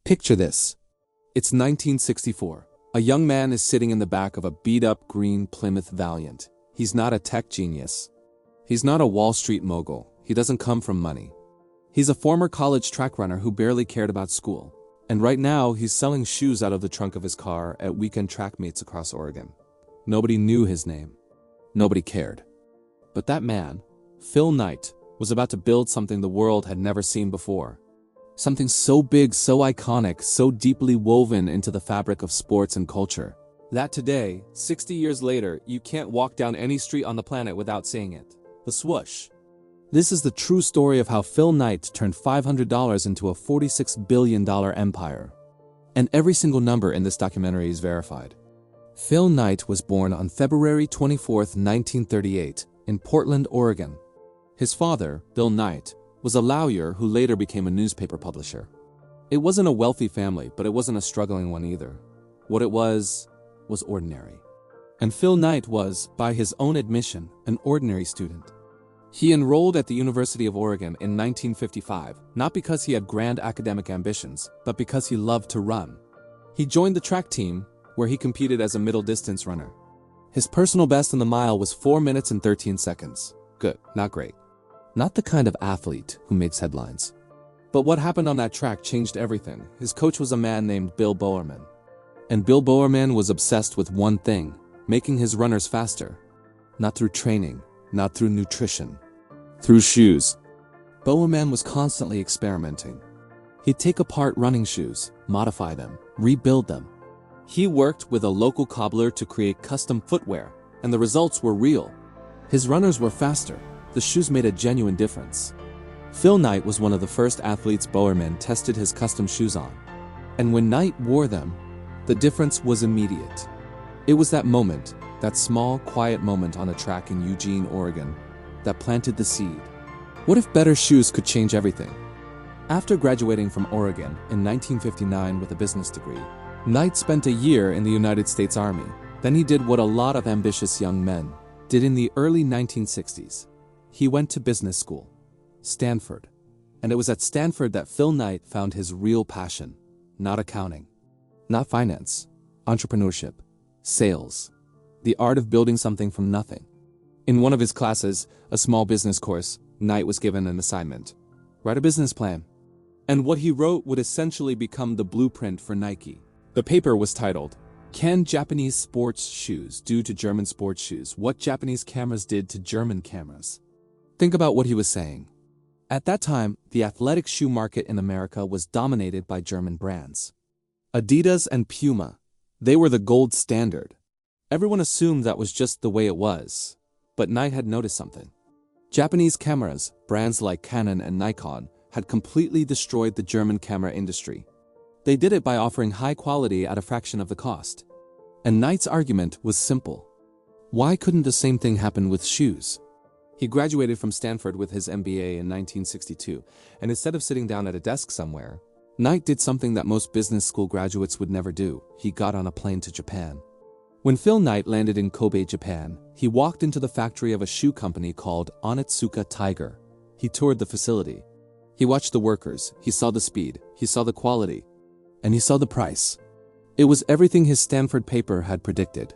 Picture this. It's 1964. A young man is sitting in the back of a beat-up green Plymouth Valiant. He's not a tech genius. He's not a Wall Street mogul. He doesn't come from money. He's a former college track runner who barely cared about school. And right now, he's selling shoes out of the trunk of his car at weekend track meets across Oregon. Nobody knew his name. Nobody cared. But that man, Phil Knight, was about to build something the world had never seen before. Something so big, so iconic, so deeply woven into the fabric of sports and culture, that today, 60 years later, you can't walk down any street on the planet without seeing it. The swoosh. This is the true story of how Phil Knight turned $500 into a $46 billion empire. And every single number in this documentary is verified. Phil Knight was born on February 24, 1938, in Portland, Oregon. His father, Bill Knight, was a lawyer who later became a newspaper publisher. It wasn't a wealthy family, but it wasn't a struggling one either. What it was ordinary. And Phil Knight was, by his own admission, an ordinary student. He enrolled at the University of Oregon in 1955, not because he had grand academic ambitions, but because he loved to run. He joined the track team, where he competed as a middle-distance runner. His personal best in the mile was 4 minutes and 13 seconds. Good, not great. Not the kind of athlete who makes headlines. But what happened on that track changed everything. His coach was a man named Bill Bowerman. And Bill Bowerman was obsessed with one thing: making his runners faster. Not through training, not through nutrition, through shoes. Bowerman was constantly experimenting. He'd take apart running shoes, modify them, rebuild them. He worked with a local cobbler to create custom footwear, and the results were real. His runners were faster. The shoes made a genuine difference. Phil Knight was one of the first athletes Bowerman tested his custom shoes on. And when Knight wore them, the difference was immediate. It was that moment, that small, quiet moment on a track in Eugene, Oregon, that planted the seed. What if better shoes could change everything? After graduating from Oregon in 1959 with a business degree, Knight spent a year in the United States Army. Then he did what a lot of ambitious young men did in the early 1960s. He went to business school, Stanford. And it was at Stanford that Phil Knight found his real passion. Not accounting, not finance, entrepreneurship, sales, the art of building something from nothing. In one of his classes, a small business course, Knight was given an assignment: write a business plan. And what he wrote would essentially become the blueprint for Nike. The paper was titled, "Can Japanese Sports Shoes Do to German Sports Shoes What Japanese Cameras Did to German Cameras?" Think about what he was saying. At that time, the athletic shoe market in America was dominated by German brands. Adidas and Puma, they were the gold standard. Everyone assumed that was just the way it was. But Knight had noticed something. Japanese cameras, brands like Canon and Nikon, had completely destroyed the German camera industry. They did it by offering high quality at a fraction of the cost. And Knight's argument was simple. Why couldn't the same thing happen with shoes? He graduated from Stanford with his MBA in 1962, and instead of sitting down at a desk somewhere, Knight did something that most business school graduates would never do. He got on a plane to Japan. When Phil Knight landed in Kobe, Japan, he walked into the factory of a shoe company called Onitsuka Tiger. He toured the facility. He watched the workers, he saw the speed, he saw the quality, and he saw the price. It was everything his Stanford paper had predicted.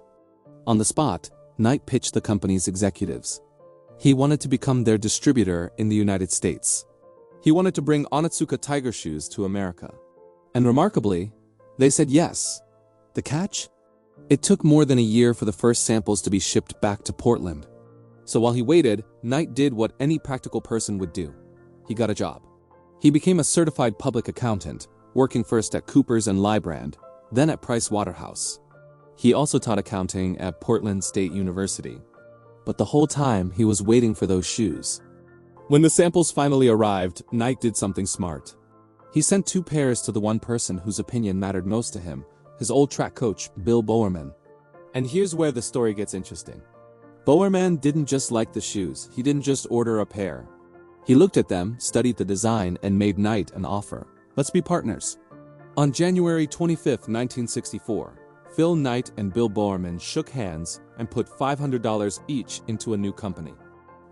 On the spot, Knight pitched the company's executives. He wanted to become their distributor in the United States. He wanted to bring Onitsuka Tiger shoes to America. And remarkably, they said yes. The catch? It took more than a year for the first samples to be shipped back to Portland. So while he waited, Knight did what any practical person would do. He got a job. He became a certified public accountant, working first at Coopers and Lybrand, then at Price Waterhouse. He also taught accounting at Portland State University. But the whole time, he was waiting for those shoes. When the samples finally arrived, Knight did something smart. He sent 2 pairs to the one person whose opinion mattered most to him, his old track coach, Bill Bowerman. And here's where the story gets interesting. Bowerman didn't just like the shoes. He didn't just order a pair. He looked at them, studied the design, and made Knight an offer. Let's be partners. On January 25, 1964, Phil Knight and Bill Bowerman shook hands and put $500 each into a new company.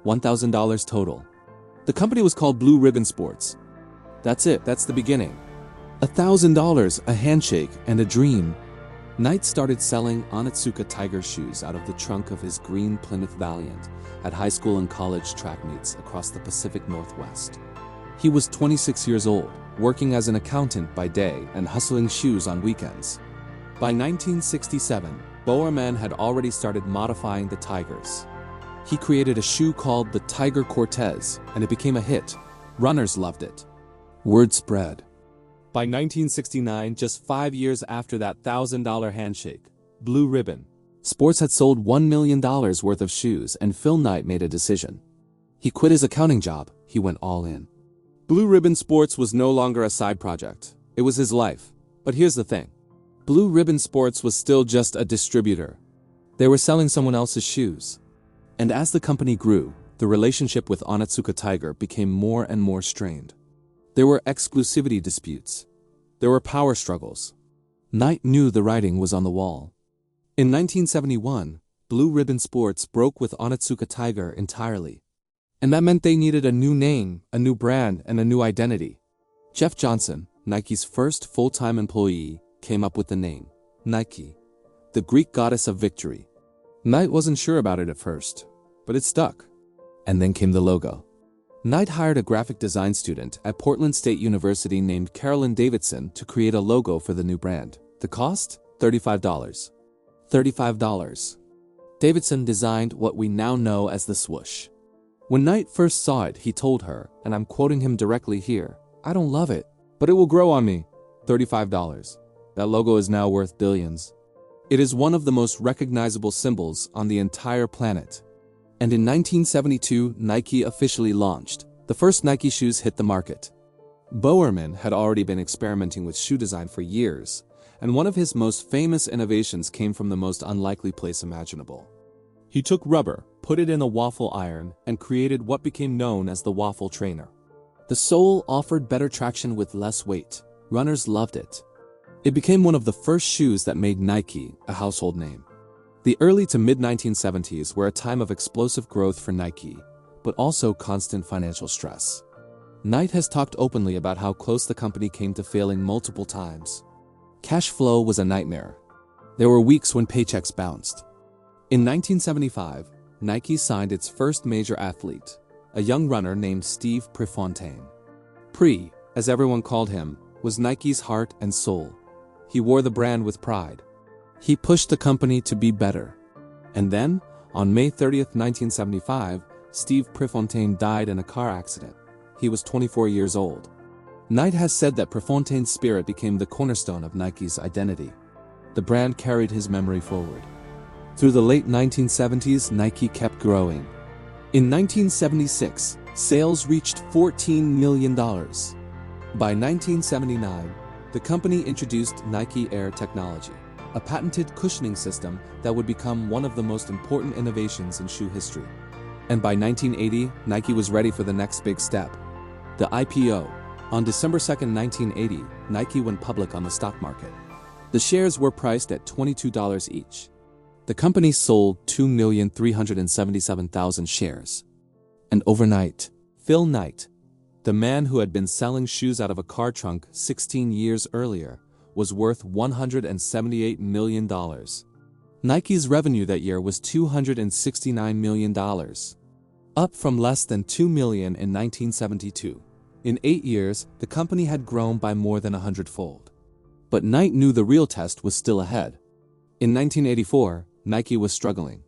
$1,000 total. The company was called Blue Ribbon Sports. That's it, that's the beginning. $1,000, a handshake, and a dream. Knight started selling Onitsuka Tiger shoes out of the trunk of his green Plymouth Valiant at high school and college track meets across the Pacific Northwest. He was 26 years old, working as an accountant by day and hustling shoes on weekends. By 1967, Bowerman had already started modifying the Tigers. He created a shoe called the Tiger Cortez, and it became a hit. Runners loved it. Word spread. By 1969, just 5 years after that $1,000 handshake, Blue Ribbon Sports had sold $1 million worth of shoes, and Phil Knight made a decision. He quit his accounting job. He went all in. Blue Ribbon Sports was no longer a side project. It was his life. But here's the thing. Blue Ribbon Sports was still just a distributor. They were selling someone else's shoes. And as the company grew, the relationship with Onitsuka Tiger became more and more strained. There were exclusivity disputes. There were power struggles. Knight knew the writing was on the wall. In 1971, Blue Ribbon Sports broke with Onitsuka Tiger entirely. And that meant they needed a new name, a new brand, and a new identity. Jeff Johnson, Nike's first full-time employee, came up with the name, Nike, the Greek goddess of victory. Knight wasn't sure about it at first, but it stuck. And then came the logo. Knight hired a graphic design student at Portland State University named Carolyn Davidson to create a logo for the new brand. The cost? $35. $35. Davidson designed what we now know as the Swoosh. When Knight first saw it, he told her, and I'm quoting him directly here, "I don't love it, but it will grow on me." $35. That logo is now worth billions. It is one of the most recognizable symbols on the entire planet. And in 1972, Nike officially launched. The first Nike shoes hit the market. Bowerman had already been experimenting with shoe design for years, and one of his most famous innovations came from the most unlikely place imaginable. He took rubber, put it in a waffle iron, and created what became known as the waffle trainer. The sole offered better traction with less weight. Runners loved it. It became one of the first shoes that made Nike a household name. The early to mid-1970s were a time of explosive growth for Nike, but also constant financial stress. Knight has talked openly about how close the company came to failing multiple times. Cash flow was a nightmare. There were weeks when paychecks bounced. In 1975, Nike signed its first major athlete, a young runner named Steve Prefontaine. Pre, as everyone called him, was Nike's heart and soul. He wore the brand with pride. He pushed the company to be better. And then, on May 30th, 1975, Steve Prefontaine died in a car accident. He was 24 years old. Knight has said that Prefontaine's spirit became the cornerstone of Nike's identity. The brand carried his memory forward. Through the late 1970s, Nike kept growing. In 1976, sales reached $14 million. By 1979, the company introduced Nike Air technology, a patented cushioning system that would become one of the most important innovations in shoe history. And by 1980, Nike was ready for the next big step, the IPO. On December 2nd, 1980, Nike went public on the stock market. The shares were priced at $22 each. The company sold 2,377,000 shares. And overnight, Phil Knight, the man who had been selling shoes out of a car trunk 16 years earlier, was worth $178 million. Nike's revenue that year was $269 million, up from less than $2 million in 1972. In 8 years, the company had grown by more than 100-fold. But Knight knew the real test was still ahead. In 1984, Nike was struggling.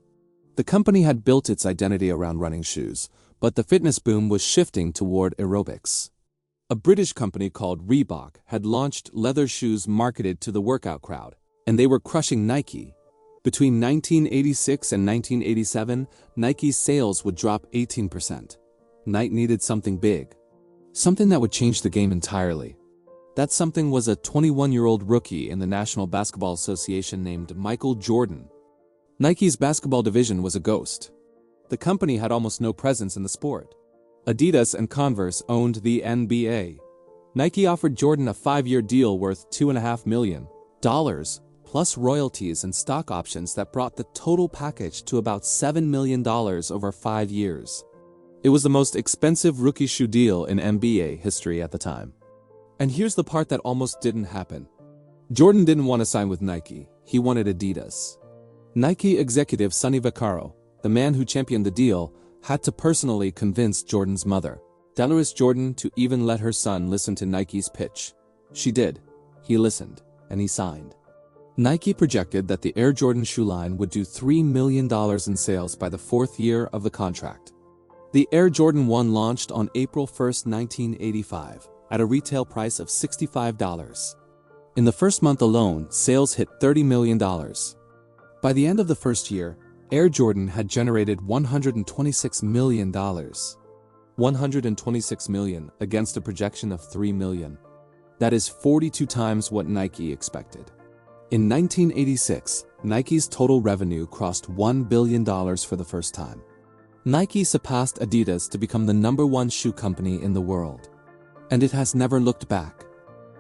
The company had built its identity around running shoes, but the fitness boom was shifting toward aerobics. A British company called Reebok had launched leather shoes marketed to the workout crowd, and they were crushing Nike. Between 1986 and 1987, Nike's sales would drop 18%. Knight needed something big, something that would change the game entirely. That something was a 21-year-old rookie in the National Basketball Association named Michael Jordan. Nike's basketball division was a ghost. The company had almost no presence in the sport. Adidas and Converse owned the NBA. Nike offered Jordan a 5-year deal worth $2.5 million, plus royalties and stock options that brought the total package to about $7 million over 5 years. It was the most expensive rookie shoe deal in NBA history at the time. And here's the part that almost didn't happen. Jordan didn't want to sign with Nike, he wanted Adidas. Nike executive Sonny Vaccaro, the man who championed the deal, had to personally convince Jordan's mother, Delores Jordan, to even let her son listen to Nike's pitch. She did. He listened, and he signed. Nike projected that the Air Jordan shoe line would do $3 million in sales by the fourth year of the contract. The Air Jordan 1 launched on April 1, 1985, at a retail price of $65. In the first month alone, sales hit $30 million. By the end of the first year, Air Jordan had generated $126 million. $126 million against a projection of $3 million. That is 42 times what Nike expected. In 1986, Nike's total revenue crossed $1 billion for the first time. Nike surpassed Adidas to become the #1 shoe company in the world. And it has never looked back.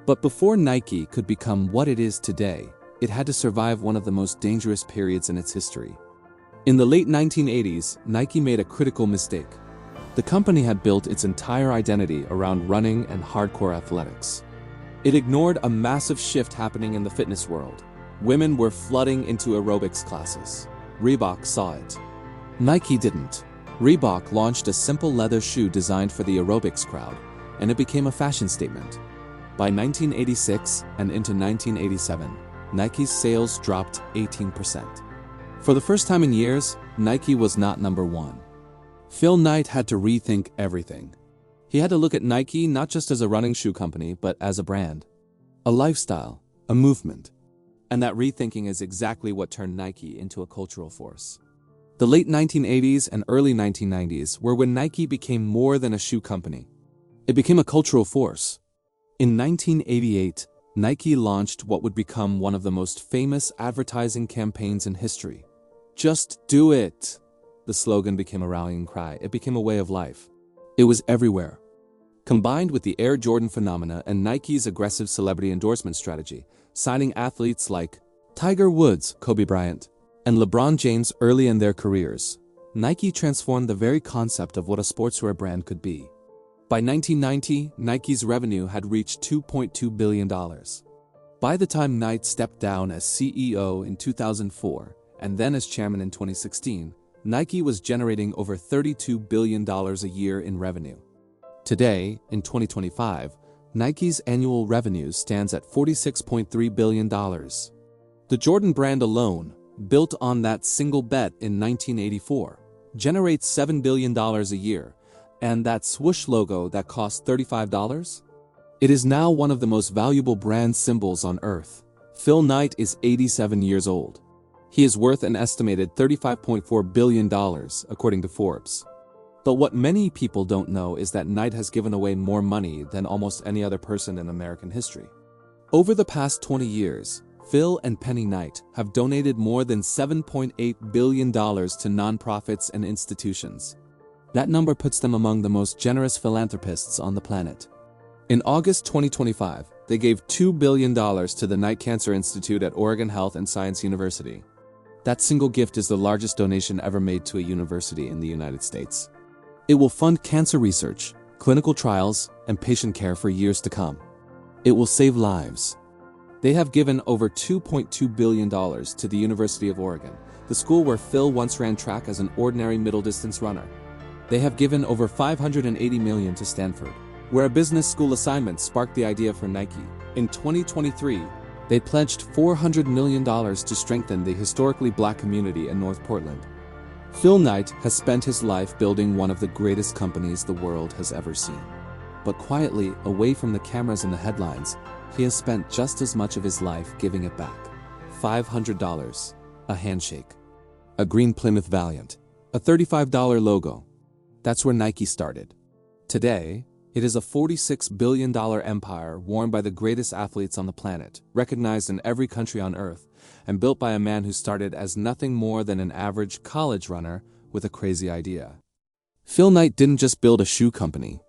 But before Nike could become what it is today, it had to survive one of the most dangerous periods in its history. In the late 1980s, Nike made a critical mistake. The company had built its entire identity around running and hardcore athletics. It ignored a massive shift happening in the fitness world. Women were flooding into aerobics classes. Reebok saw it. Nike didn't. Reebok launched a simple leather shoe designed for the aerobics crowd, and it became a fashion statement. By 1986 and into 1987, Nike's sales dropped 18%. For the first time in years, Nike was not #1. Phil Knight had to rethink everything. He had to look at Nike not just as a running shoe company, but as a brand, a lifestyle, a movement. And that rethinking is exactly what turned Nike into a cultural force. The late 1980s and early 1990s were when Nike became more than a shoe company. It became a cultural force. In 1988, Nike launched what would become one of the most famous advertising campaigns in history. Just do it! The slogan became a rallying cry. It became a way of life. It was everywhere. Combined with the Air Jordan phenomena and Nike's aggressive celebrity endorsement strategy, signing athletes like Tiger Woods, Kobe Bryant, and LeBron James early in their careers, Nike transformed the very concept of what a sportswear brand could be. By 1990, Nike's revenue had reached $2.2 billion. By the time Knight stepped down as CEO in 2004, and then as chairman in 2016, Nike was generating over $32 billion a year in revenue. Today, in 2025, Nike's annual revenue stands at $46.3 billion. The Jordan brand alone, built on that single bet in 1984, generates $7 billion a year, and that swoosh logo that cost $35? It is now one of the most valuable brand symbols on earth. Phil Knight is 87 years old. He is worth an estimated $35.4 billion, according to Forbes. But what many people don't know is that Knight has given away more money than almost any other person in American history. Over the past 20 years, Phil and Penny Knight have donated more than $7.8 billion to nonprofits and institutions. That number puts them among the most generous philanthropists on the planet. In August 2025, they gave $2 billion to the Knight Cancer Institute at Oregon Health and Science University. That single gift is the largest donation ever made to a university in the United States. It will fund cancer research, clinical trials, and patient care for years to come. It will save lives. They have given over $2.2 billion to the University of Oregon, the school where Phil once ran track as an ordinary middle-distance runner. They have given over $580 million to Stanford, where a business school assignment sparked the idea for Nike. In 2023, they pledged $400 million to strengthen the historically black community in North Portland. Phil Knight has spent his life building one of the greatest companies the world has ever seen. But quietly, away from the cameras and the headlines, he has spent just as much of his life giving it back. $500, a handshake, a green Plymouth Valiant, a $35 logo. That's where Nike started. Today, it is a $46 billion empire worn by the greatest athletes on the planet, recognized in every country on earth, and built by a man who started as nothing more than an average college runner with a crazy idea. Phil Knight didn't just build a shoe company.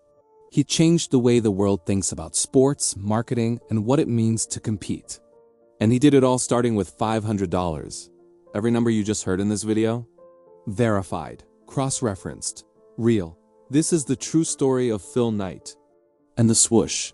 He changed the way the world thinks about sports, marketing, and what it means to compete. And he did it all starting with $500. Every number you just heard in this video? Verified, cross-referenced, real. This is the true story of Phil Knight and the swoosh.